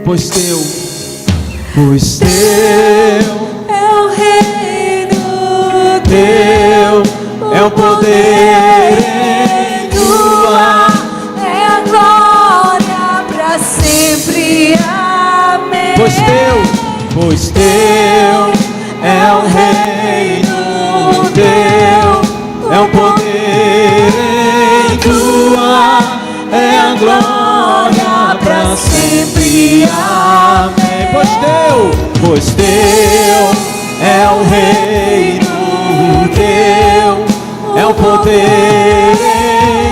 pois teu é o reino, teu é o poder em tua, é a glória para sempre. Amém. pois teu é o reino, teu é o poder em tua, é a glória para sempre. Amém. Pois teu é o reino, teu é o poder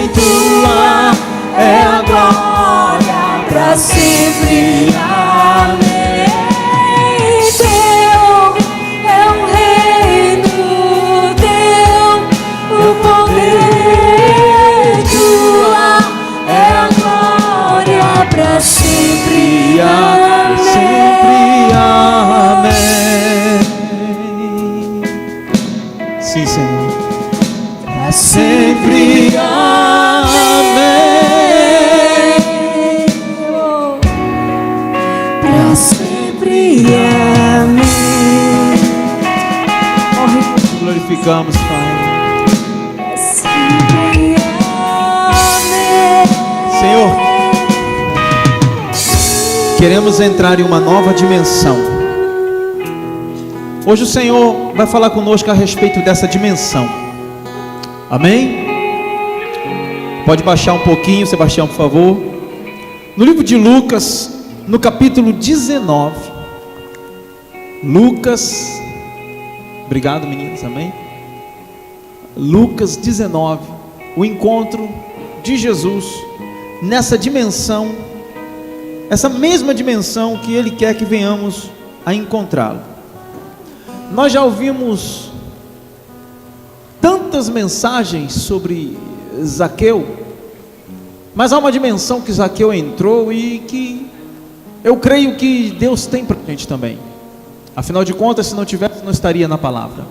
em tua, é a glória para sempre. Amém. Teu é o reino, teu o poder, tua é a glória para sempre. Sempre amém. Sim, Senhor. Para Sempre amém. Para sempre. Amém. Glorificamos, Pai. Para sempre. Amém. Senhor, queremos entrar em uma nova dimensão. Hoje o Senhor vai falar conosco a respeito dessa dimensão. Amém? Pode baixar um pouquinho, Sebastião, por favor. No livro de Lucas, no capítulo 19. Lucas, obrigado meninos, amém? Lucas 19, o encontro de Jesus nessa dimensão, essa mesma dimensão que Ele quer que venhamos a encontrá-lo. Nós já ouvimos tantas mensagens sobre Zaqueu, mas há uma dimensão que Zaqueu entrou e que eu creio que Deus tem para a gente também. Afinal de contas, se não tivesse, não estaria na palavra.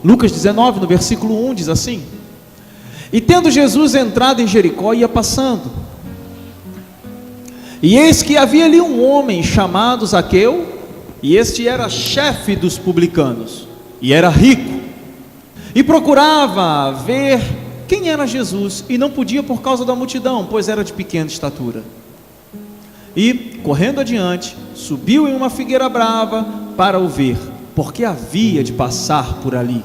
Lucas 19, no versículo 1, diz assim: E tendo Jesus entrado em Jericó, ia passando, e eis que havia ali um homem chamado Zaqueu, e este era chefe dos publicanos, e era rico, e procurava ver quem era Jesus, e não podia por causa da multidão, pois era de pequena estatura. E, correndo adiante, subiu em uma figueira brava para o ver, porque havia de passar por ali.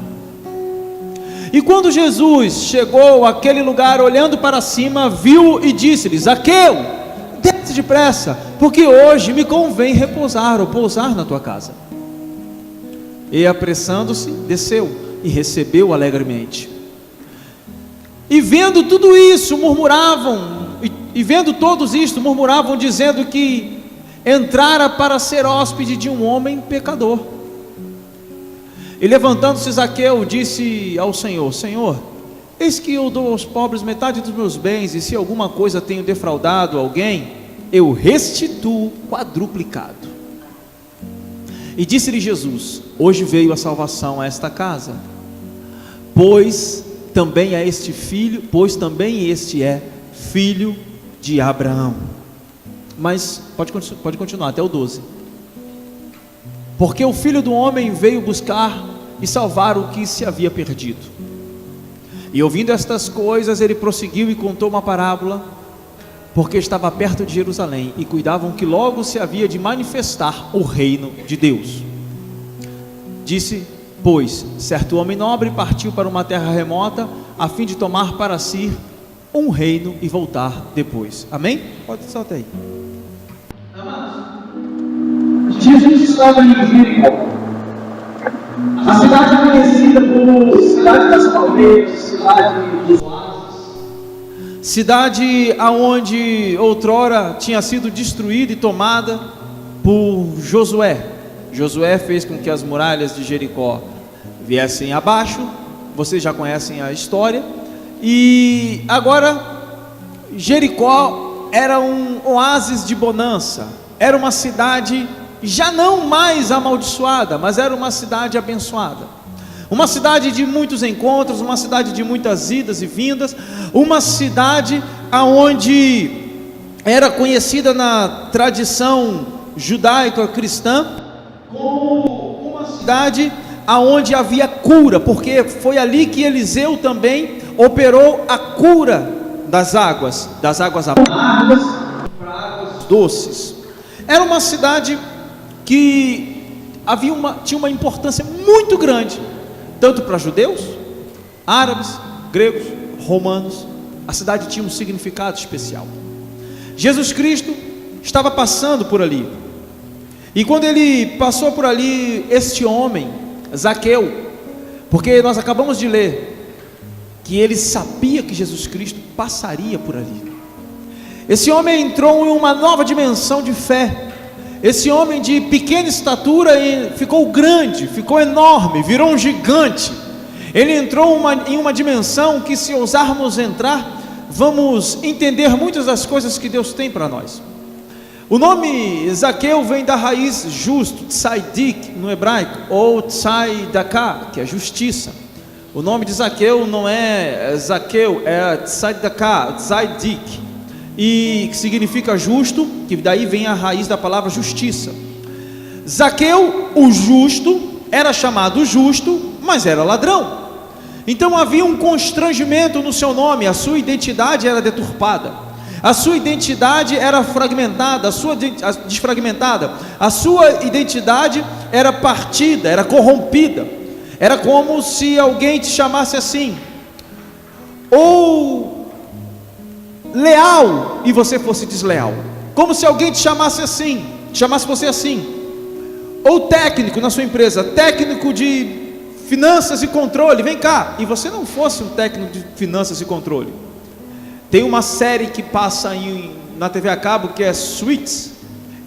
E quando Jesus chegou àquele lugar, olhando para cima, viu e disse-lhe: Zaqueu, desce depressa, porque hoje me convém repousar ou pousar na tua casa. E apressando-se, desceu e recebeu alegremente. E vendo tudo isso, vendo todos isto, murmuravam, dizendo que entrara para ser hóspede de um homem pecador. E levantando-se Zaqueu, disse ao Senhor: Senhor, eis que eu dou aos pobres metade dos meus bens, e se alguma coisa tenho defraudado alguém, eu restituo quadruplicado. E disse-lhe Jesus: Hoje veio a salvação a esta casa, pois também este é filho de Abraão. Mas pode continuar até o 12. Porque o Filho do Homem veio buscar e salvar o que se havia perdido. E ouvindo estas coisas, ele prosseguiu e contou uma parábola, porque estava perto de Jerusalém, e cuidavam que logo se havia de manifestar o reino de Deus. Disse, pois, certo homem nobre partiu para uma terra remota, a fim de tomar para si um reino e voltar depois. Amém? Pode soltar aí. Jesus estava em Jericó, a cidade conhecida como cidade das palmeiras, cidade dos oásis, cidade aonde outrora tinha sido destruída e tomada por Josué. Josué fez com que as muralhas de Jericó viessem abaixo. Vocês já conhecem a história. E agora Jericó era um oásis de bonança, era uma cidade já não mais amaldiçoada, mas era uma cidade abençoada, uma cidade de muitos encontros, uma cidade de muitas idas e vindas, uma cidade aonde era conhecida na tradição judaica cristã como uma cidade aonde havia cura, porque foi ali que Eliseu também operou a cura das águas amargas para águas doces. Era uma cidade que tinha uma importância muito grande, tanto para judeus, árabes, gregos, romanos. A cidade tinha um significado especial. Jesus Cristo estava passando por ali, e quando ele passou por ali, este homem, Zaqueu, porque nós acabamos de ler que ele sabia que Jesus Cristo passaria por ali. Esse homem entrou em uma nova dimensão de fé. Esse homem de pequena estatura ficou grande, ficou enorme, virou um gigante. Ele entrou em uma dimensão que, se ousarmos entrar, vamos entender muitas das coisas que Deus tem para nós. O nome Zaqueu vem da raiz justo, tzaidik no hebraico, ou tzaidaká, que é justiça. O nome de Zaqueu não é Zaqueu, é tzaidaká, tzaidik, e que significa justo, que daí vem a raiz da palavra justiça. Zaqueu, o justo, era chamado justo, mas era ladrão. Então havia um constrangimento no seu nome, a sua identidade era deturpada. A sua identidade era fragmentada, desfragmentada, a sua identidade era partida, era corrompida. Era como se alguém te chamasse assim, ou leal e você fosse desleal, como se alguém te chamasse assim, chamasse você assim, ou técnico na sua empresa, técnico de finanças e controle, vem cá, e você não fosse um técnico de finanças e controle. Tem uma série que passa na TV a cabo que é Suits.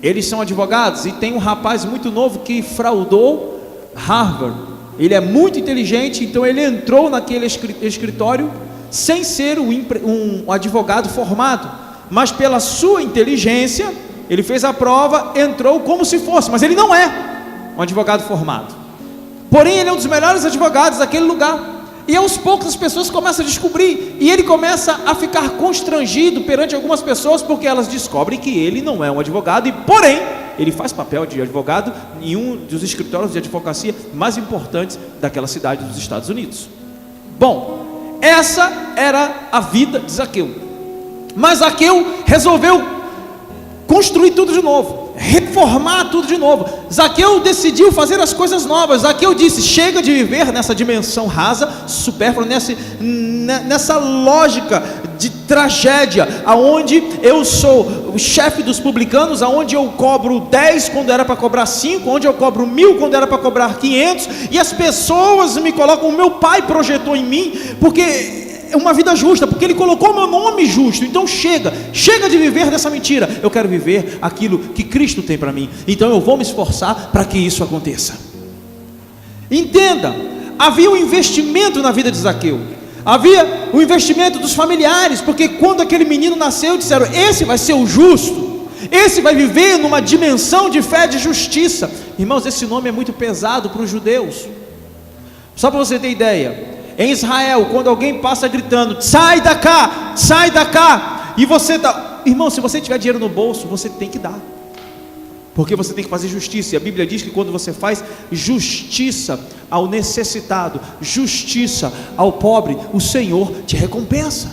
Eles são advogados e tem um rapaz muito novo que fraudou Harvard. Ele é muito inteligente, então ele entrou naquele escritório sem ser um advogado formado, mas pela sua inteligência, ele fez a prova, entrou como se fosse, mas ele não é um advogado formado. Porém, ele é um dos melhores advogados daquele lugar. E aos poucos as pessoas começam a descobrir, e ele começa a ficar constrangido perante algumas pessoas, porque elas descobrem que ele não é um advogado, e porém, ele faz papel de advogado em um dos escritórios de advocacia mais importantes daquela cidade dos Estados Unidos. Bom, essa era a vida de Zaqueu. Mas Zaqueu resolveu construir tudo de novo, reformar tudo de novo. Zaqueu decidiu fazer as coisas novas. Zaqueu disse: chega de viver nessa dimensão rasa, supérflua, nessa lógica de tragédia, aonde eu sou o chefe dos publicanos, aonde eu cobro 10 quando era para cobrar 5, onde eu cobro 1000 quando era para cobrar 500, e as pessoas me colocam, o meu pai projetou em mim, porque é uma vida justa, porque ele colocou meu nome justo. Então chega de viver dessa mentira. Eu quero viver aquilo que Cristo tem para mim. Então eu vou me esforçar para que isso aconteça. Entenda, havia um investimento na vida de Zaqueu. Havia o investimento dos familiares, porque quando aquele menino nasceu, disseram: esse vai ser o justo, esse vai viver numa dimensão de fé, de justiça. Irmãos, esse nome é muito pesado para os judeus. Só para você ter ideia, em Israel, quando alguém passa gritando: sai da cá, e você dá, irmão, se você tiver dinheiro no bolso, você tem que dar, porque você tem que fazer justiça. E a Bíblia diz que quando você faz justiça ao necessitado, justiça ao pobre, o Senhor te recompensa.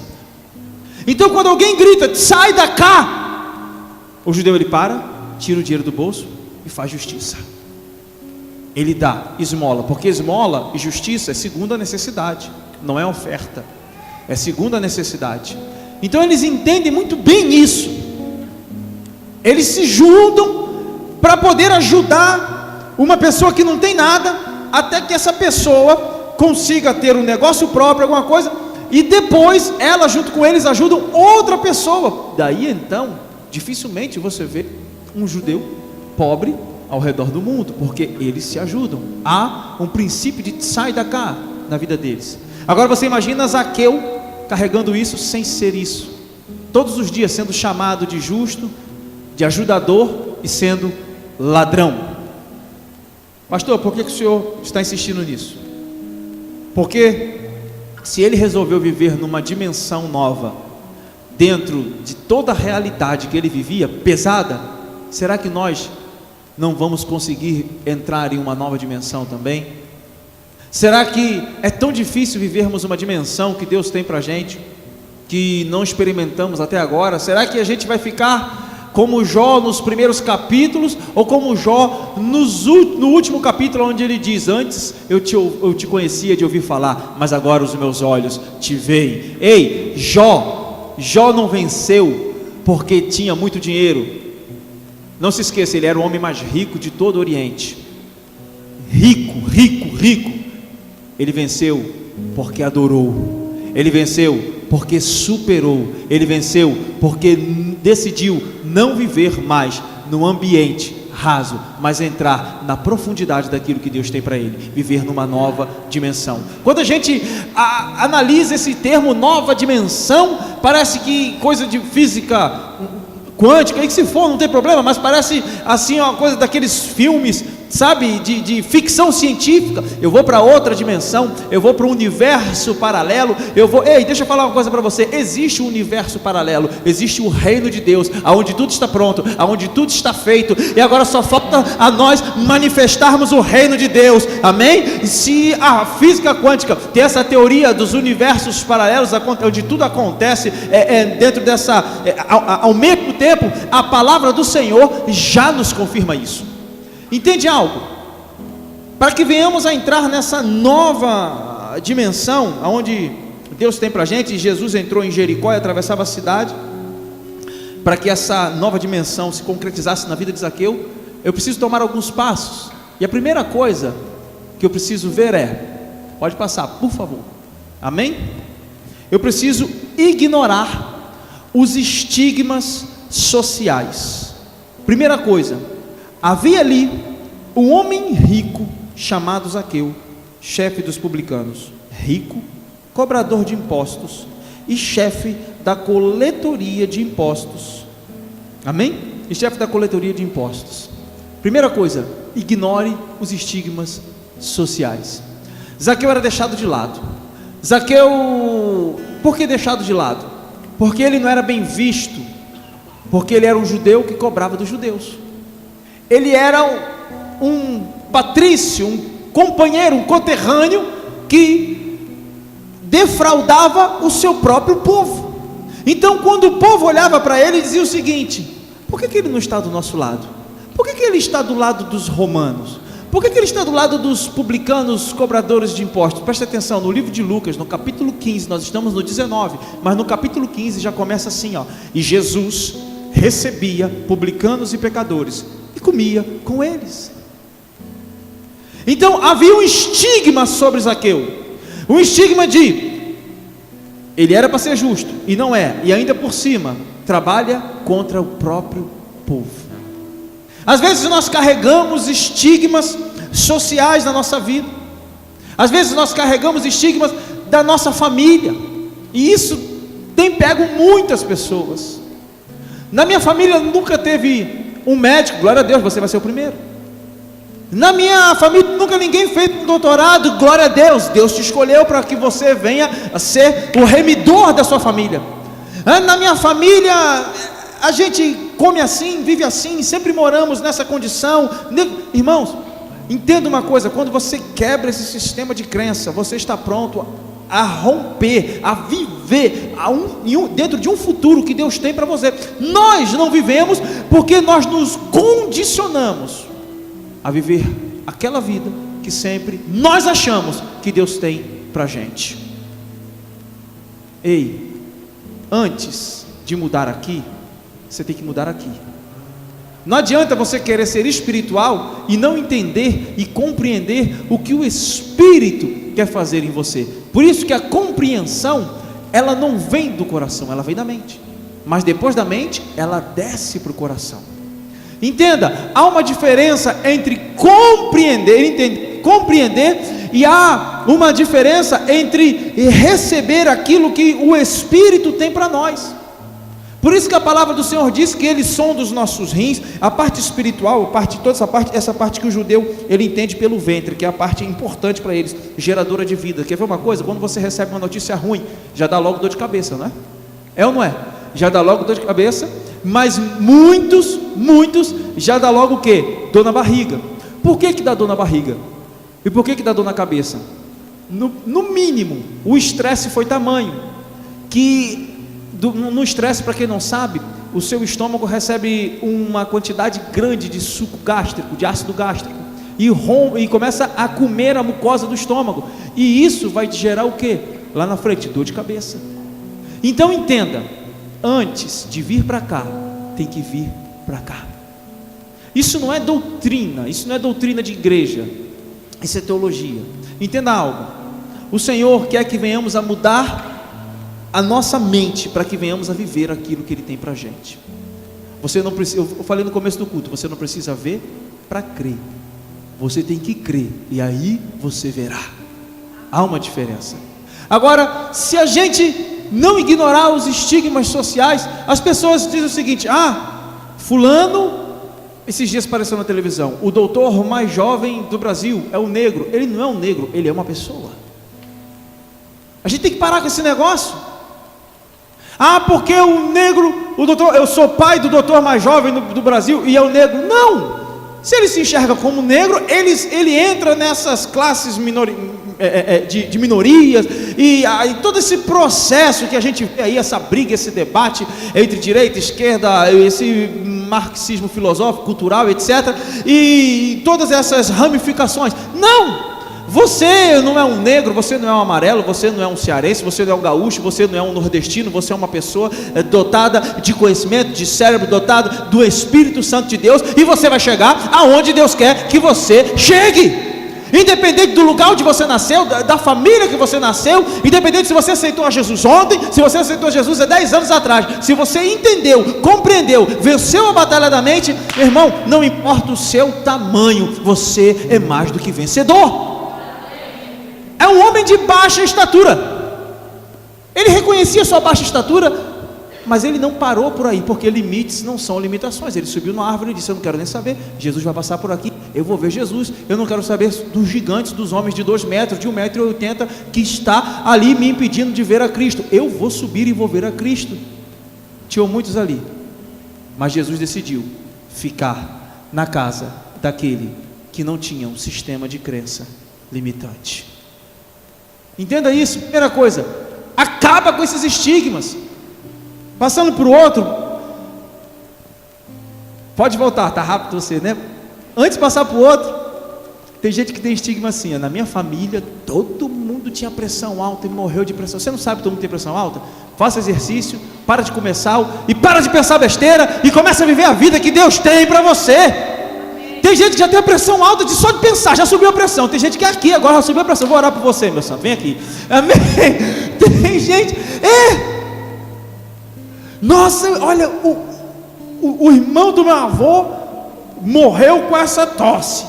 Então quando alguém grita: sai da cá, o judeu ele para, tira o dinheiro do bolso e faz justiça. Ele dá esmola, porque esmola e justiça é segunda necessidade, não é oferta, é segunda necessidade. Então eles entendem muito bem isso. Eles se juntam para poder ajudar uma pessoa que não tem nada, até que essa pessoa consiga ter um negócio próprio, alguma coisa, e depois ela junto com eles ajudam outra pessoa. Daí então, dificilmente você vê um judeu pobre ao redor do mundo, porque eles se ajudam. Há um princípio de sai da cá na vida deles. Agora você imagina Zaqueu carregando isso sem ser isso, todos os dias sendo chamado de justo, de ajudador e sendo ladrão. Pastor, por que o senhor está insistindo nisso? Porque se ele resolveu viver numa dimensão nova, dentro de toda a realidade que ele vivia, pesada, será que nós não vamos conseguir entrar em uma nova dimensão também? Será que é tão difícil vivermos uma dimensão que Deus tem para a gente, que não experimentamos até agora? Será que a gente vai ficar como Jó nos primeiros capítulos, ou como Jó no último capítulo, onde ele diz: antes eu te conhecia de ouvir falar, mas agora os meus olhos te veem? Ei, Jó não venceu porque tinha muito dinheiro. Não se esqueça, ele era o homem mais rico de todo o Oriente. Rico. Ele venceu porque adorou. Ele venceu porque superou. Ele venceu porque decidiu não viver mais no ambiente raso, mas entrar na profundidade daquilo que Deus tem para ele, viver numa nova dimensão. Quando a gente analisa esse termo nova dimensão, parece que coisa de física quântica, e que se for, não tem problema, mas parece assim uma coisa daqueles filmes, sabe, de ficção científica. Eu vou para outra dimensão, eu vou para um universo paralelo, ei, deixa eu falar uma coisa para você: existe um universo paralelo, existe o reino de Deus, aonde tudo está pronto, aonde tudo está feito, e agora só falta a nós manifestarmos o reino de Deus, amém? Se a física quântica tem essa teoria dos universos paralelos, onde tudo acontece dentro dessa, ao mesmo tempo, a palavra do Senhor já nos confirma isso. Entende algo? Para que venhamos a entrar nessa nova dimensão, aonde Deus tem para a gente, Jesus entrou em Jericó e atravessava a cidade, para que essa nova dimensão se concretizasse na vida de Zaqueu, eu preciso tomar alguns passos, e a primeira coisa que eu preciso ver pode passar, por favor, amém? Eu preciso ignorar os estigmas sociais. Primeira coisa, havia ali um homem rico chamado Zaqueu, chefe dos publicanos, rico, cobrador de impostos e chefe da coletoria de impostos, amém? E chefe da coletoria de impostos. Primeira coisa, ignore os estigmas sociais. Zaqueu era deixado de lado. Zaqueu, por que deixado de lado? Porque ele não era bem visto, porque ele era um judeu que cobrava dos judeus. Ele era um patrício, um companheiro, um conterrâneo que defraudava o seu próprio povo. Então, quando o povo olhava para ele, dizia o seguinte: por que ele não está do nosso lado? Por que ele está do lado dos romanos? Por que ele está do lado dos publicanos, cobradores de impostos? Preste atenção, no livro de Lucas, no capítulo 15, nós estamos no 19, mas no capítulo 15 já começa assim, e Jesus recebia publicanos e pecadores e comia com eles. Então havia um estigma sobre Zaqueu, um estigma de ele era para ser justo e não é, e ainda por cima trabalha contra o próprio povo. Às vezes nós carregamos estigmas sociais na nossa vida, às vezes nós carregamos estigmas da nossa família, e isso tem pego muitas pessoas. Na minha família nunca teve um médico, glória a Deus, você vai ser o primeiro. Na minha família nunca ninguém fez um doutorado, glória a Deus, Deus te escolheu para que você venha a ser o remidor da sua família. Na minha família a gente come assim, vive assim, sempre moramos nessa condição. Irmãos, entenda uma coisa: quando você quebra esse sistema de crença, você está pronto a romper, a viver dentro de um futuro que Deus tem para você. Nós não vivemos porque nós nos condicionamos a viver aquela vida que sempre nós achamos que Deus tem para a gente. Ei, antes de mudar aqui, você tem que mudar aqui. Não adianta você querer ser espiritual e não entender e compreender o que o Espírito quer fazer em você. Por isso que a compreensão, ela não vem do coração, ela vem da mente, mas depois da mente, ela desce para o coração. Entenda, há uma diferença entre compreender, e há uma diferença entre receber aquilo que o Espírito tem para nós. Por isso que a palavra do Senhor diz que Ele sonda os nossos rins, a parte espiritual, toda essa parte que o judeu, ele entende pelo ventre, que é a parte importante para eles, geradora de vida. Quer ver uma coisa? Quando você recebe uma notícia ruim, já dá logo dor de cabeça, não é? É ou não é? Já dá logo dor de cabeça. Mas muitos já dá logo o quê? Dor na barriga. Por que dá dor na barriga? E por que dá dor na cabeça? No mínimo, o estresse foi tamanho que no estresse, para quem não sabe, o seu estômago recebe uma quantidade grande de suco gástrico, de ácido gástrico, e começa a comer a mucosa do estômago, e isso vai te gerar o quê? Lá na frente, dor de cabeça. Então entenda, antes de vir para cá, tem que vir para cá. Isso não é doutrina, isso não é doutrina de igreja, isso é teologia. Entenda algo, o Senhor quer que venhamos a mudar a nossa mente, para que venhamos a viver aquilo que Ele tem para a gente. Você não precisa, eu falei no começo do culto, você não precisa ver para crer, você tem que crer, e aí você verá. Há uma diferença. Agora, se a gente não ignorar os estigmas sociais, as pessoas dizem o seguinte: fulano, esses dias apareceu na televisão, o doutor mais jovem do Brasil é o negro. Ele não é um negro, ele é uma pessoa. A gente tem que parar com esse negócio. Porque o negro, o doutor, eu sou pai do doutor mais jovem do Brasil e é o negro. Não! Se ele se enxerga como negro, ele entra nessas classes de minorias, e todo esse processo que a gente vê aí, essa briga, esse debate entre direita e esquerda, esse marxismo filosófico, cultural, etc., e todas essas ramificações. Não! Você não é um negro, você não é um amarelo, você não é um cearense, você não é um gaúcho, você não é um nordestino, você é uma pessoa dotada de conhecimento, de cérebro, dotada do Espírito Santo de Deus, e você vai chegar aonde Deus quer que você chegue, independente do lugar onde você nasceu, da família que você nasceu, independente se você aceitou a Jesus ontem, se você aceitou a Jesus há 10 anos atrás, se você entendeu, compreendeu, venceu a batalha da mente, meu irmão, não importa o seu tamanho, você é mais do que vencedor. É um homem de baixa estatura, ele reconhecia sua baixa estatura, mas ele não parou por aí, porque limites não são limitações. Ele subiu na árvore e disse: eu não quero nem saber, Jesus vai passar por aqui, eu vou ver Jesus, eu não quero saber dos gigantes, dos homens de 2 metros, de 1,80 m, que está ali me impedindo de ver a Cristo. Eu vou subir e vou ver a Cristo. Tinham muitos ali, mas Jesus decidiu ficar na casa daquele que não tinha um sistema de crença limitante. Entenda isso. Primeira coisa, acaba com esses estigmas. Passando para o outro, pode voltar, tá rápido você, né? Antes de passar para o outro, tem gente que tem estigma assim: na minha família todo mundo tinha pressão alta e morreu de pressão. Você não sabe que todo mundo tem pressão alta? Faça exercício, para de comer sal e para de pensar besteira e começa a viver a vida que Deus tem para você. Tem gente que já tem a pressão alta só de pensar, já subiu a pressão. Tem gente que aqui agora já subiu a pressão. Vou orar por você, meu santo, vem aqui. Amém. Tem gente, nossa, olha, o irmão do meu avô morreu com essa tosse.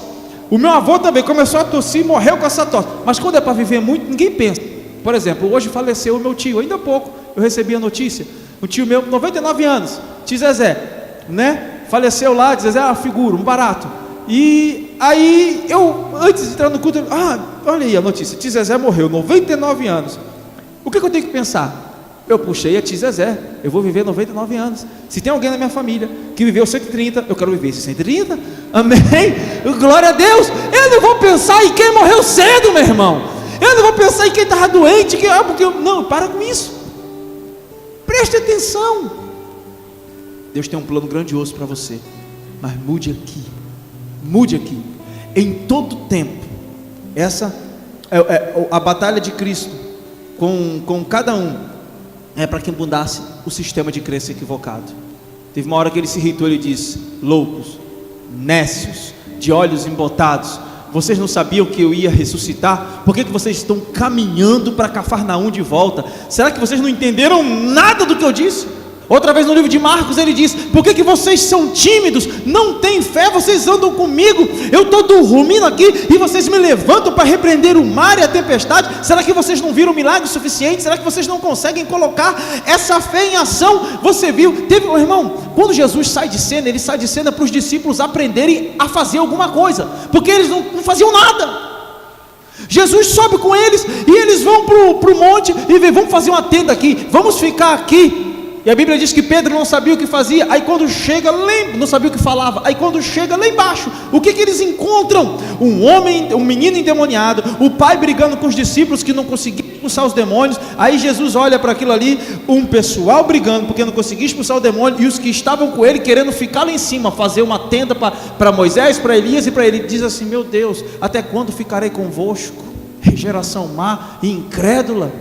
O meu avô também começou a tossir e morreu com essa tosse. Mas quando é para viver muito, ninguém pensa. Por exemplo, hoje faleceu o meu tio, ainda há pouco eu recebi a notícia. Um tio meu, 99 anos, tio Zezé, né? Faleceu lá, Zezé é uma figura, um barato. E aí eu, antes de entrar no culto, olha aí a notícia, tio Zezé morreu, 99 anos. O que eu tenho que pensar? Eu puxei a tia Zezé, eu vou viver 99 anos. Se tem alguém na minha família que viveu 130, eu quero viver 130. Amém? Glória a Deus. Eu não vou pensar em quem morreu cedo, meu irmão. Eu não vou pensar em quem estava doente, não, para com isso. Preste atenção. Deus tem um plano grandioso para você, mas mude aqui. Mude aqui. Em todo tempo, essa é a batalha de Cristo com cada um. É para que mudasse o sistema de crença equivocado. Teve uma hora que ele se irritou, ele disse: loucos, nécios, de olhos embotados, vocês não sabiam que eu ia ressuscitar? Por que vocês estão caminhando para Cafarnaum de volta? Será que vocês não entenderam nada do que eu disse? Outra vez no livro de Marcos ele diz: por que vocês são tímidos, não têm fé, vocês andam comigo, eu estou dormindo aqui e vocês me levantam para repreender o mar e a tempestade? Será que vocês não viram milagre suficiente? Será que vocês não conseguem colocar essa fé em ação? Você viu, irmão, quando Jesus sai de cena, ele sai de cena para os discípulos aprenderem a fazer alguma coisa, porque eles não faziam nada. Jesus sobe com eles e eles vão para o monte e vê: vamos fazer uma tenda aqui, vamos ficar aqui. E E a Bíblia diz que Pedro não sabia o que fazia. Aí quando chega, não sabia o que falava. Aí quando chega lá embaixo, o que eles encontram? Um menino endemoniado, o pai brigando com os discípulos que não conseguiam expulsar os demônios. Aí Jesus olha para aquilo ali, um pessoal brigando porque não conseguia expulsar o demônio, e os que estavam com ele querendo ficar lá em cima, fazer uma tenda para Moisés, para Elias e para ele. Diz assim: meu Deus, até quando ficarei convosco, geração má e incrédula?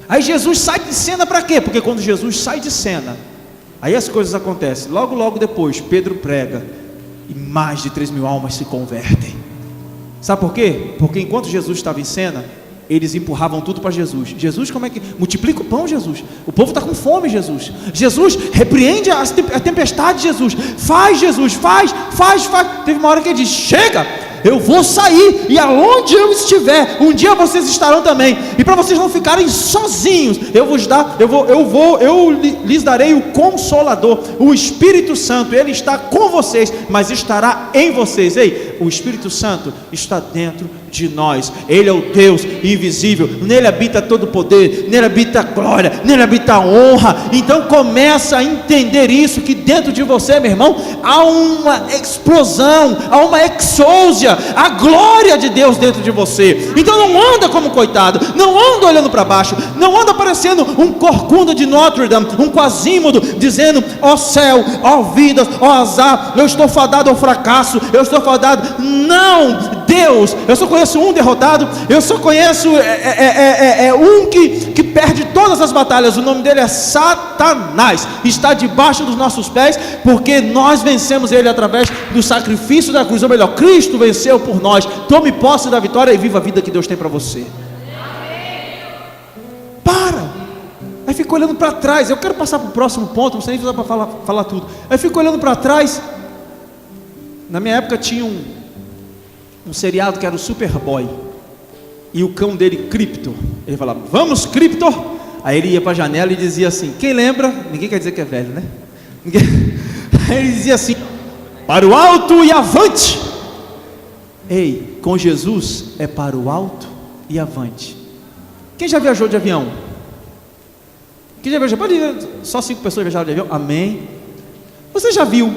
Aí Jesus sai de cena para quê? Porque quando Jesus sai de cena, aí as coisas acontecem. Logo depois Pedro prega e mais de 3.000 almas se convertem. Sabe por quê? Porque enquanto Jesus estava em cena, eles empurravam tudo para Jesus. Jesus, como é que multiplica o pão, Jesus? O povo está com fome, Jesus. Jesus, repreende a tempestade, Jesus. Faz, Jesus, faz. Teve uma hora que ele diz: chega, eu vou sair, e aonde eu estiver, um dia vocês estarão também. E para vocês não ficarem sozinhos, eu lhes darei o Consolador, o Espírito Santo. Ele está com vocês, mas estará em vocês. Ei, o Espírito Santo está dentro de nós. Ele é o Deus invisível. Nele habita todo o poder, nele habita a glória, nele habita a honra. Então começa a entender isso, que dentro de você, meu irmão, há uma explosão, há uma exousia, a glória de Deus dentro de você. Então não anda como coitado, não anda olhando para baixo, não anda parecendo um corcunda de Notre Dame, um Quasímodo, dizendo: ó céu, ó vidas, ó azar, eu estou fadado ao fracasso, eu estou fadado. Não, Deus, eu só conheço um derrotado, eu só conheço um que perde todas as batalhas. O nome dele é Satanás. Está debaixo dos nossos pés, porque nós vencemos ele através do sacrifício da cruz. Ou melhor, Cristo venceu por nós. Tome posse da vitória e viva a vida que Deus tem para você. Para. Aí fica olhando para trás. Eu quero passar para o próximo ponto, não sei nem se dá para falar tudo. Aí fica olhando para trás. Na minha época tinha um seriado que era o Superboy, e o cão dele, Krypto, ele falava: vamos, Krypto. Aí ele ia para a janela e dizia assim: quem lembra? Ninguém quer dizer que é velho, né? Aí ele dizia assim: para o alto e avante. Ei, com Jesus é para o alto e avante. Quem já viajou de avião? Quem já viajou? Pode ir, só 5 pessoas viajaram de avião? Amém. Você já viu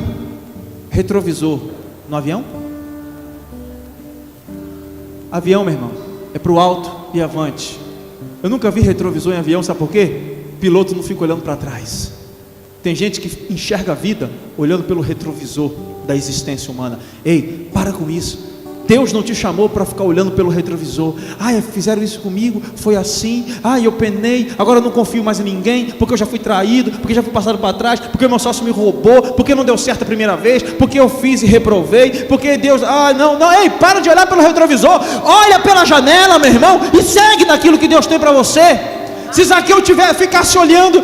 retrovisor no avião? Avião, meu irmão, é para o alto e avante. Eu nunca vi retrovisor em avião, sabe por quê? Piloto não fica olhando para trás. Tem gente que enxerga a vida olhando pelo retrovisor da existência humana. Ei, para com isso. Deus não te chamou para ficar olhando pelo retrovisor. Fizeram isso comigo, foi assim. Eu penei, agora eu não confio mais em ninguém, porque eu já fui traído, porque já fui passado para trás, porque meu sócio me roubou, porque não deu certo a primeira vez, porque eu fiz e reprovei, porque Deus... não, ei, para de olhar pelo retrovisor. Olha pela janela, meu irmão, e segue naquilo que Deus tem para você. Se Zaqueu ficasse olhando: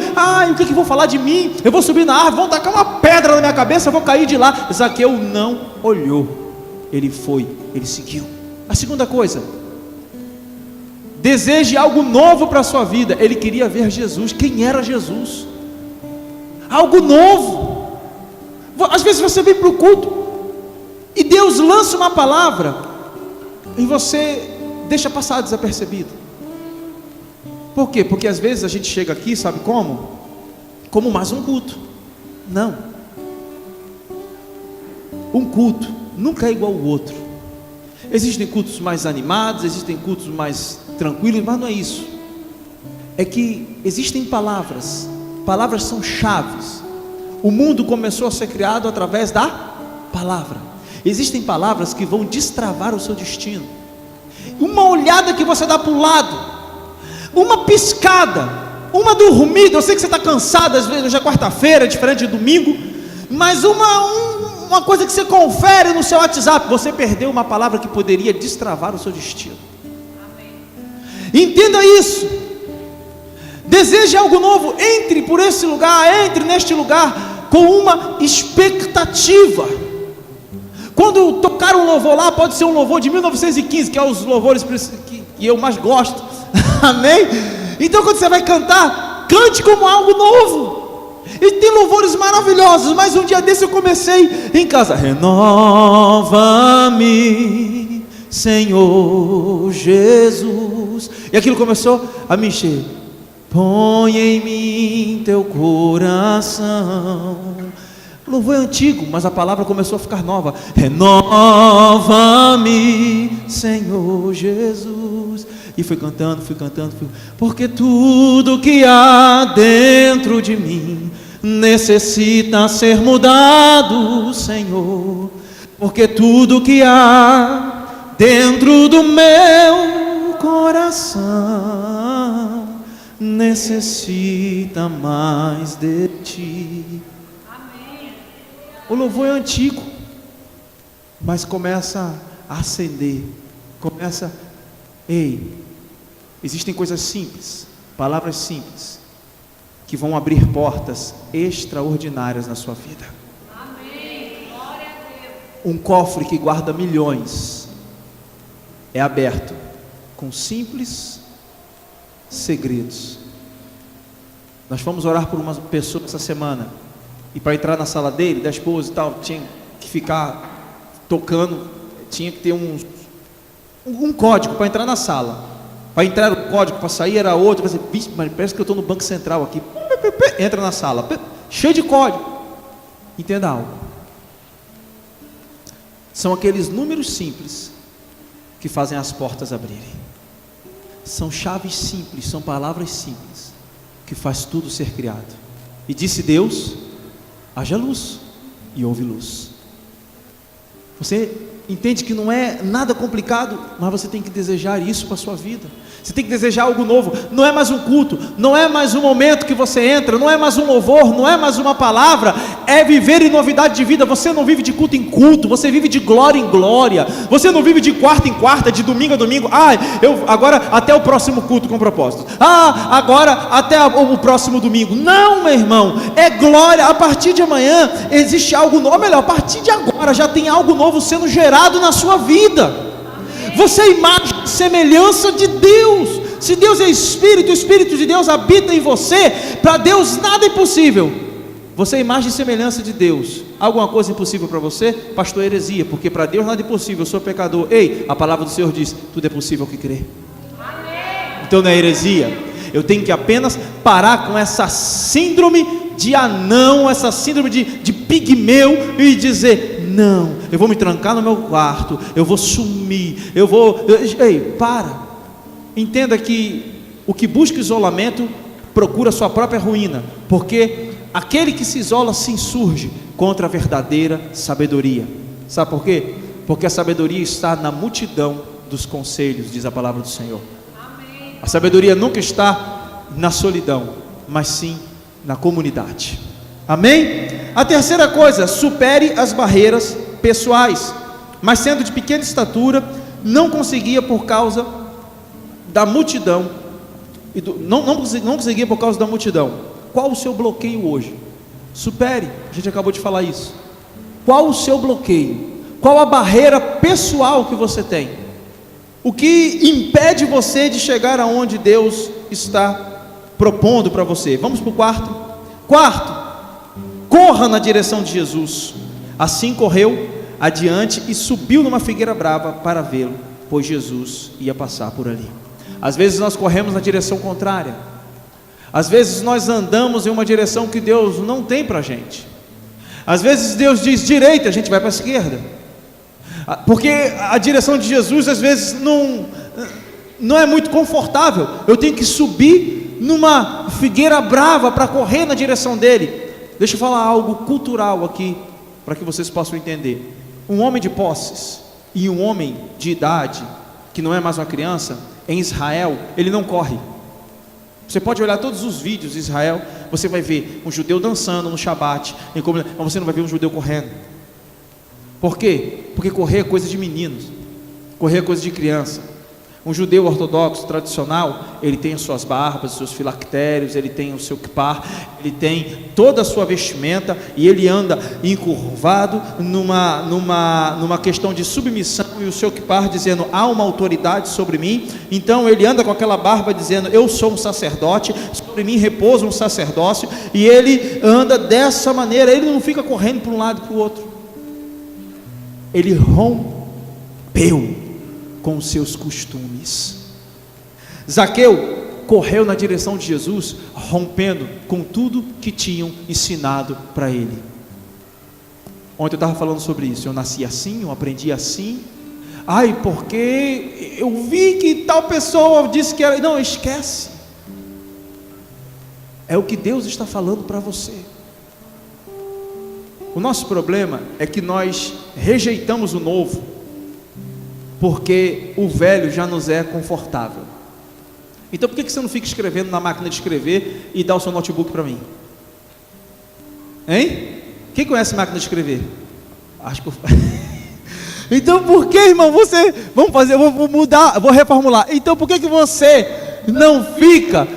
o que vão falar de mim? Eu vou subir na árvore, vão tacar uma pedra na minha cabeça, eu vou cair de lá. Zaqueu não olhou. Ele foi, ele seguiu. A segunda coisa: deseje algo novo para a sua vida. Ele queria ver Jesus. Quem era Jesus? Algo novo. Às vezes você vem para o culto e Deus lança uma palavra e você deixa passar desapercebido. Por quê? Porque às vezes a gente chega aqui, sabe como? Como mais um culto. Não. Um culto nunca é igual ao outro. Existem cultos mais animados, existem cultos mais tranquilos, mas não é isso. É que existem palavras. Palavras são chaves. O mundo começou a ser criado através da palavra. Existem palavras que vão destravar o seu destino. Uma olhada que você dá para o lado, uma piscada, uma dormida. Eu sei que você está cansado, às vezes hoje é quarta-feira, é diferente de domingo, mas uma coisa que você confere no seu WhatsApp, você perdeu uma palavra que poderia destravar o seu destino. Amém. Entenda isso. Deseje algo novo. Entre por esse lugar, entre neste lugar com uma expectativa. Quando tocar um louvor lá, pode ser um louvor de 1915, que é os louvores que eu mais gosto. Amém? Então quando você vai cantar, cante como algo novo. E tem louvores maravilhosos, mas um dia desse eu comecei em casa: renova-me, Senhor Jesus. E aquilo começou a me encher. põe em mim teu coração. O louvor é antigo, mas a palavra começou a ficar nova. Renova-me, Senhor Jesus. E fui cantando, porque tudo que há dentro de mim necessita ser mudado, Senhor. Porque tudo que há dentro do meu coração necessita mais de ti. O louvor é antigo, mas começa a acender, existem coisas simples, palavras simples, que vão abrir portas extraordinárias na sua vida. Amém. Glória a Deus. Um cofre que guarda milhões é aberto com simples segredos. Nós fomos orar por uma pessoa essa semana, e para entrar na sala dele, da esposa e tal, tinha que ficar tocando, tinha que ter um código para entrar na sala. Para entrar o código, para sair era outro. Você, mas parece que eu estou no Banco Central aqui. Entra na sala, cheio de código. Entenda algo. São aqueles números simples que fazem as portas abrirem. São chaves simples, são palavras simples que faz tudo ser criado. E disse Deus: haja luz, e houve luz. Você entende que não é nada complicado, mas você tem que desejar isso para a sua vida. Você tem que desejar algo novo. Não é mais um culto, não é mais um momento que você entra, não é mais um louvor, não é mais uma palavra, é viver em novidade de vida. Você não vive de culto em culto, você vive de glória em glória. Você não vive de quarta em quarta, de domingo a domingo. Eu agora até o próximo culto com propósito. Agora até o próximo domingo. Não, meu irmão, é glória. A partir de amanhã existe algo novo, ou melhor, a partir de agora já tem algo novo sendo gerado na sua vida. Você é imagem e semelhança de Deus. Se Deus é Espírito, o Espírito de Deus habita em você. Para Deus nada é impossível. Você é imagem e semelhança de Deus. Alguma coisa impossível para você? Pastor, heresia, porque para Deus nada é impossível. Eu sou pecador. Ei, a palavra do Senhor diz: tudo é possível ao que crê. Então não é heresia. Eu tenho que apenas parar com essa síndrome de anão, essa síndrome de pigmeu, e dizer: não, eu vou me trancar no meu quarto, eu vou sumir, ei, para. Entenda que o que busca isolamento procura sua própria ruína, porque aquele que se isola se insurge contra a verdadeira sabedoria. Sabe por quê? Porque a sabedoria está na multidão dos conselhos, diz a palavra do Senhor. A sabedoria nunca está na solidão, mas sim na comunidade. Amém? A terceira coisa: supere as barreiras pessoais. Mas sendo de pequena estatura, não conseguia por causa da multidão. Não conseguia por causa da multidão. Qual o seu bloqueio hoje? Supere, a gente acabou de falar isso. Qual o seu bloqueio? Qual a barreira pessoal que você tem? O que impede você de chegar aonde Deus está propondo para você? Vamos para o quarto. Quarto: corra na direção de Jesus. Assim correu adiante e subiu numa figueira brava para vê-lo, pois Jesus ia passar por ali. Às vezes nós corremos na direção contrária. Às vezes nós andamos em uma direção que Deus não tem para a gente. Às vezes Deus diz direita, a gente vai para a esquerda, porque a direção de Jesus às vezes não é muito confortável. Eu tenho que subir numa figueira brava para correr na direção dele. Deixa eu falar algo cultural aqui, para que vocês possam entender. Um homem de posses e um homem de idade, que não é mais uma criança, em Israel, ele não corre. Você pode olhar todos os vídeos de Israel, você vai ver um judeu dançando no Shabat, mas você não vai ver um judeu correndo. Por quê? Porque correr é coisa de meninos, correr é coisa de criança. Um judeu ortodoxo tradicional, ele tem as suas barbas, os seus filactérios, ele tem o seu kippah, ele tem toda a sua vestimenta, e ele anda encurvado numa questão de submissão, e o seu kippah dizendo: há uma autoridade sobre mim. Então ele anda com aquela barba dizendo: eu sou um sacerdote, sobre mim repousa um sacerdócio, e ele anda dessa maneira. Ele não fica correndo para um lado e para o outro. Ele rompeu com os seus costumes. Zaqueu correu na direção de Jesus, rompendo com tudo que tinham ensinado para ele. Ontem eu estava falando sobre isso. Eu nasci assim, eu aprendi assim. Ai, porque eu vi que tal pessoa disse que era. Não, esquece. É o que Deus está falando para você. O nosso problema é que nós rejeitamos o novo, porque o velho já nos é confortável. Então por que você não fica escrevendo na máquina de escrever e dá o seu notebook para mim? Hein? Quem conhece máquina de escrever? Acho que eu... Então por que, irmão, você... Vamos fazer, eu vou mudar, vou reformular. Então por que você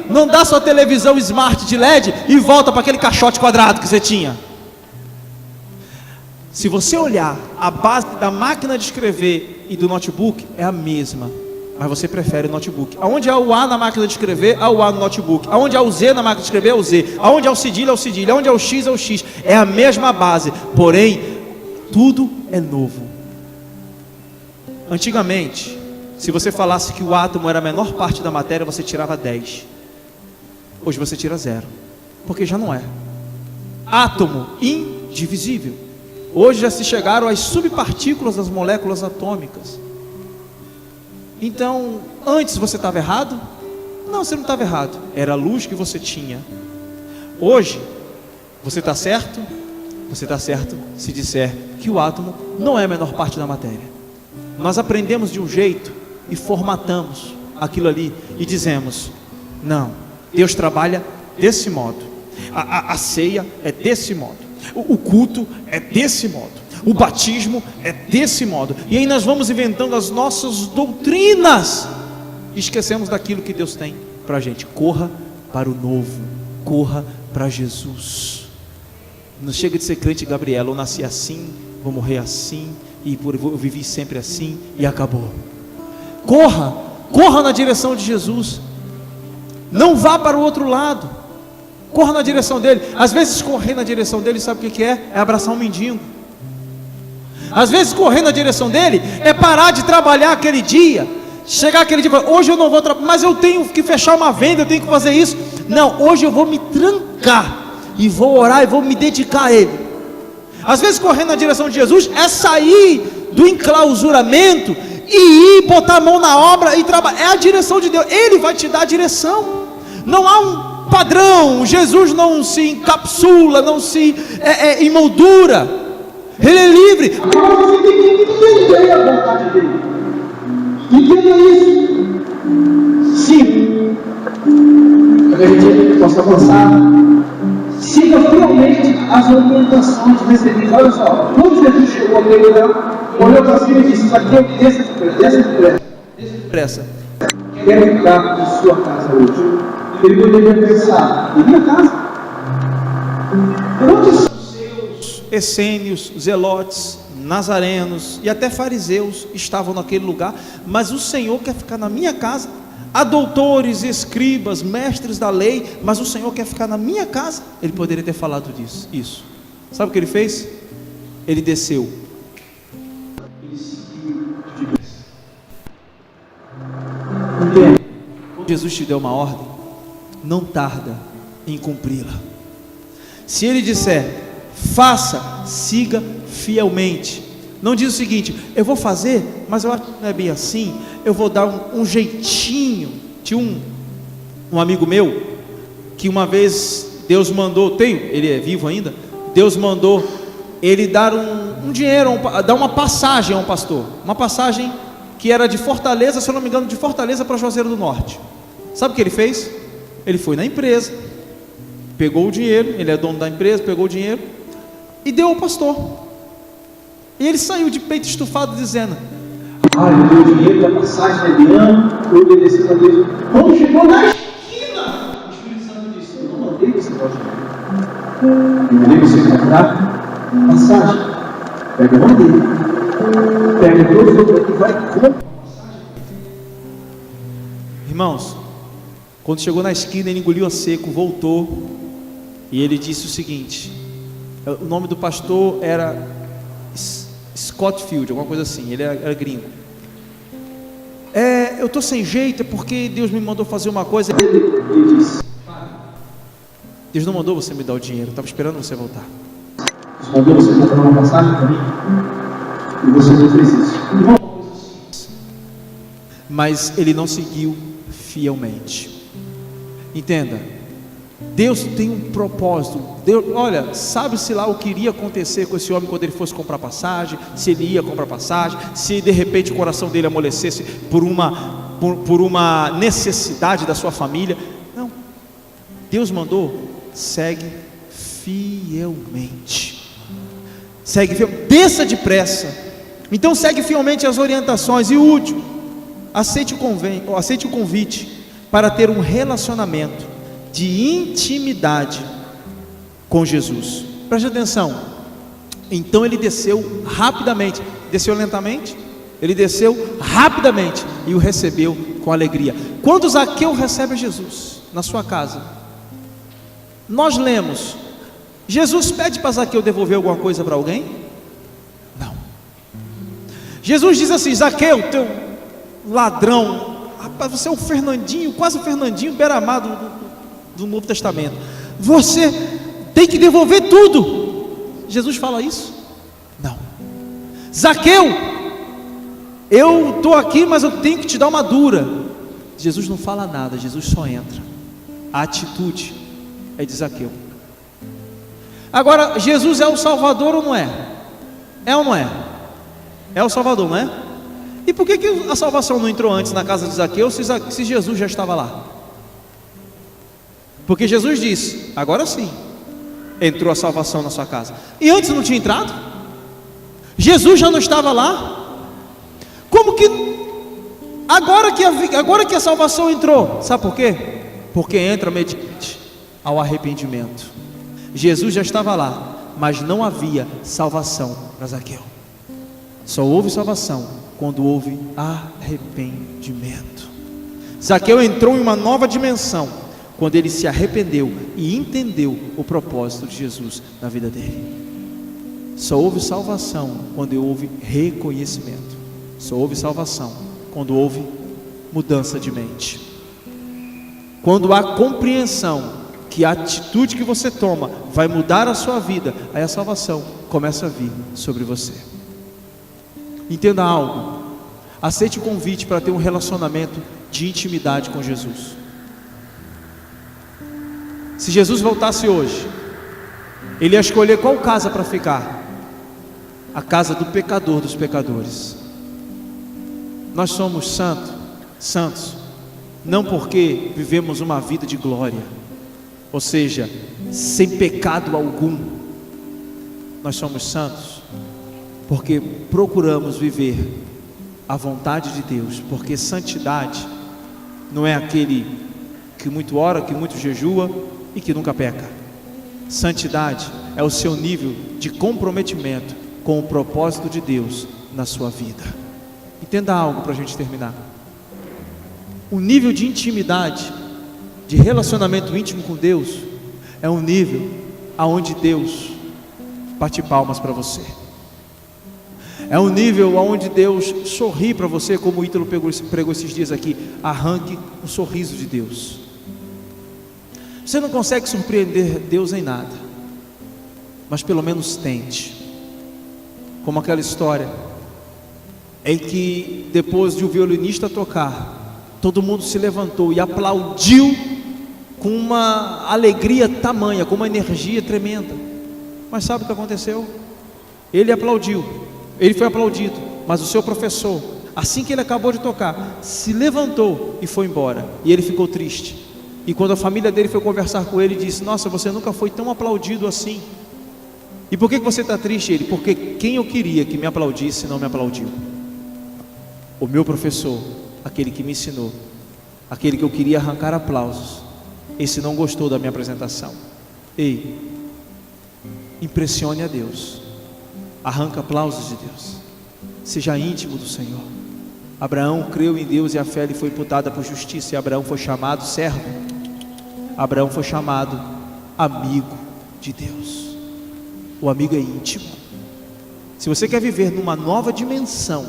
não dá sua televisão smart de LED e volta para aquele caixote quadrado que você tinha? Se você olhar, a base da máquina de escrever e do notebook é a mesma, mas você prefere o notebook. Aonde há o A na máquina de escrever, há o A no notebook. Aonde há o Z na máquina de escrever, é o Z. Aonde há o cedilho, é o cedilho. Aonde há o X, é o X. É a mesma base, porém, tudo é novo. Antigamente, se você falasse que o átomo era a menor parte da matéria, você tirava 10. Hoje você tira 0, porque já não é. Átomo indivisível. Hoje já se chegaram às subpartículas das moléculas atômicas. Então, antes você estava errado? Não, você não estava errado. Era a luz que você tinha. Hoje, você está certo? Você está certo se disser que o átomo não é a menor parte da matéria. Nós aprendemos de um jeito e formatamos aquilo ali e dizemos: não, Deus trabalha desse modo. A ceia é desse modo. O culto é desse modo, o batismo é desse modo, e aí nós vamos inventando as nossas doutrinas e esquecemos daquilo que Deus tem para a gente. Corra para o novo, corra para Jesus. Não chega de ser crente, Gabriela, eu nasci assim, vou morrer assim, e eu vivi sempre assim, e acabou. Corra na direção de Jesus, não vá para o outro lado. Corra na direção dele. Às vezes correr na direção dele, sabe o que é? É abraçar um mendigo. Às vezes correr na direção dele é parar de trabalhar aquele dia. Chegar aquele dia e falar: hoje eu não vou trabalhar, mas eu tenho que fechar uma venda, eu tenho que fazer isso. Não, hoje eu vou me trancar e vou orar e vou me dedicar a ele. Às vezes correr na direção de Jesus é sair do enclausuramento e ir botar a mão na obra e trabalhar. É a direção de Deus. Ele vai te dar a direção. Não há um padrão. Jesus não se encapsula, não se emoldura. Ele é livre. Agora você tem que entender a vontade dele. Entenda isso. Sim. Para que a gente possa avançar, siga fielmente as orientações recebidas. Olha só, quando Jesus chegou aqui, olhou para cima e disse: isso aqui é desça depressa. Quero ficar em sua casa hoje. Ele poderia pensar: em minha casa? Onde são Seus essênios, zelotes, nazarenos e até fariseus estavam naquele lugar, mas o Senhor quer ficar na minha casa. Há doutores, escribas, mestres da lei, mas o Senhor quer ficar na minha casa. Ele poderia ter falado disso, isso. Sabe o que ele fez? Ele desceu. Quando Jesus te deu uma ordem, não tarda em cumpri-la. Se ele disser: faça, siga fielmente. Não diz o seguinte: eu vou fazer, mas eu acho que não é bem assim, eu vou dar um jeitinho. Tinha um amigo meu, que uma vez Deus mandou, ele é vivo ainda, Deus mandou ele dar um dinheiro, dar uma passagem a um pastor, uma passagem que era de Fortaleza, se eu não me engano, de Fortaleza para Juazeiro do Norte. Sabe o que ele fez? Ele foi na empresa, pegou o dinheiro, ele é dono da empresa, pegou o dinheiro e deu ao pastor. E ele saiu de peito estufado dizendo: eu dei o dinheiro da passagem de ano, eu obedeci a Deus. Quando chegou na esquina, o Espírito Santo disse: eu não mandei você comprar. Eu mandei você comprar passagem. Pega o nome dele, pega todos outros e vai comprar passagem. Irmãos, quando chegou na esquina, ele engoliu a seco, voltou e ele disse o seguinte: o nome do pastor era Scott Field, alguma coisa assim, ele era gringo. eu estou sem jeito, é porque Deus me mandou fazer uma coisa. Ele disse: Deus não mandou você me dar o dinheiro, eu estava esperando você voltar. mandou você comprar uma passagem para mim, e você não fez isso. Mas ele não seguiu fielmente. Entenda, Deus tem um propósito. Deus, olha, sabe-se lá o que iria acontecer com esse homem quando ele fosse comprar passagem, se ele ia comprar passagem, se de repente o coração dele amolecesse por uma necessidade da sua família. Não, Deus mandou: segue fielmente. Segue fielmente, desça depressa. Então segue fielmente as orientações. E o último, aceite o convite para ter um relacionamento de intimidade com Jesus. Preste atenção. Então ele desceu rapidamente. Desceu lentamente? Ele desceu rapidamente e o recebeu com alegria. Quando Zaqueu recebe Jesus na sua casa, nós lemos, Jesus pede para Zaqueu devolver alguma coisa para alguém? Não. Jesus diz assim: Zaqueu, teu ladrão, rapaz, você é o Fernandinho, quase o Fernandinho beira-mar do Novo Testamento, você tem que devolver tudo. Jesus fala isso? Não. Zaqueu, eu estou aqui, mas eu tenho que te dar uma dura. Jesus não fala nada, Jesus só entra. A atitude é de Zaqueu. Agora, Jesus é o Salvador ou não é? É ou não é? É o Salvador, não é? E por que a salvação não entrou antes na casa de Zaqueu, se Jesus já estava lá? Porque Jesus disse: agora sim entrou a salvação na sua casa. E antes não tinha entrado? Jesus já não estava lá? Como que agora que a salvação entrou? Sabe por quê? Porque entra mediante ao arrependimento. Jesus já estava lá, mas não havia salvação para Zaqueu. Só houve salvação quando houve arrependimento. Zaqueu entrou em uma nova dimensão quando ele se arrependeu e entendeu o propósito de Jesus na vida dele. Só houve salvação quando houve reconhecimento. Só houve salvação quando houve mudança de mente. Quando há compreensão que a atitude que você toma vai mudar a sua vida, aí a salvação começa a vir sobre você. Entenda algo: aceite o convite para ter um relacionamento de intimidade com Jesus. Se Jesus voltasse hoje, Ele ia escolher qual casa para ficar? A casa do pecador dos pecadores. Nós somos santos, não porque vivemos uma vida de glória, ou seja, sem pecado algum. Nós somos santos porque procuramos viver a vontade de Deus. Porque santidade não é aquele que muito ora, que muito jejua e que nunca peca. Santidade é o seu nível de comprometimento com o propósito de Deus na sua vida. Entenda algo para a gente terminar. O nível de intimidade, de relacionamento íntimo com Deus, é um nível aonde Deus bate palmas para você. É um nível aonde Deus sorri para você, como o Ítalo pregou esses dias aqui. Arranque o sorriso de Deus. Você não consegue surpreender Deus em nada, mas pelo menos tente. Como aquela história em que depois de o violinista tocar, todo mundo se levantou e aplaudiu com uma alegria tamanha, com uma energia tremenda. Mas sabe o que aconteceu? Ele aplaudiu, ele foi aplaudido, mas o seu professor, assim que ele acabou de tocar, se levantou e foi embora. E ele ficou triste. E quando a família dele foi conversar com ele, disse: nossa, você nunca foi tão aplaudido assim. E por que você está triste? Ele: porque quem eu queria que me aplaudisse não me aplaudiu. O meu professor, aquele que me ensinou, aquele que eu queria arrancar aplausos, esse não gostou da minha apresentação. Ei, impressione a Deus, arranca aplausos de Deus, seja íntimo do Senhor. Abraão creu em Deus e a fé lhe foi imputada por justiça, e Abraão foi chamado servo. Abraão foi chamado amigo de Deus. O amigo é íntimo. Se você quer viver numa nova dimensão,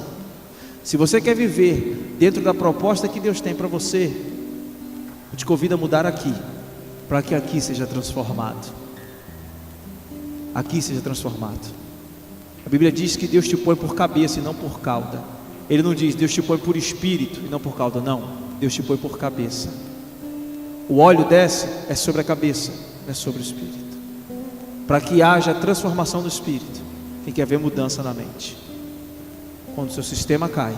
Se você quer viver dentro da proposta que Deus tem para você, eu te convido a mudar aqui, para que aqui seja transformado. Aqui seja transformado. A Bíblia diz que Deus te põe por cabeça e não por cauda. Ele não diz Deus te põe por espírito e não por cauda, não. Deus te põe por cabeça. O óleo desce é sobre a cabeça, não é sobre o espírito. Para que haja transformação do espírito, tem que haver mudança na mente. Quando o seu sistema cai,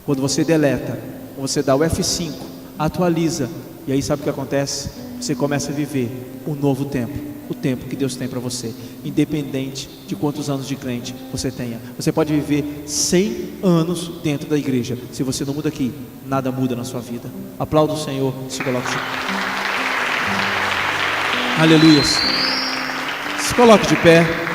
quando você deleta, quando você dá o F5, atualiza, e aí sabe o que acontece? Você começa a viver um novo tempo, o tempo que Deus tem para você, independente de quantos anos de crente você tenha. Você pode viver 100 anos dentro da igreja, se você não muda aqui, nada muda na sua vida. Aplauda o Senhor, se coloque de pé. Aleluia. Se coloque de pé.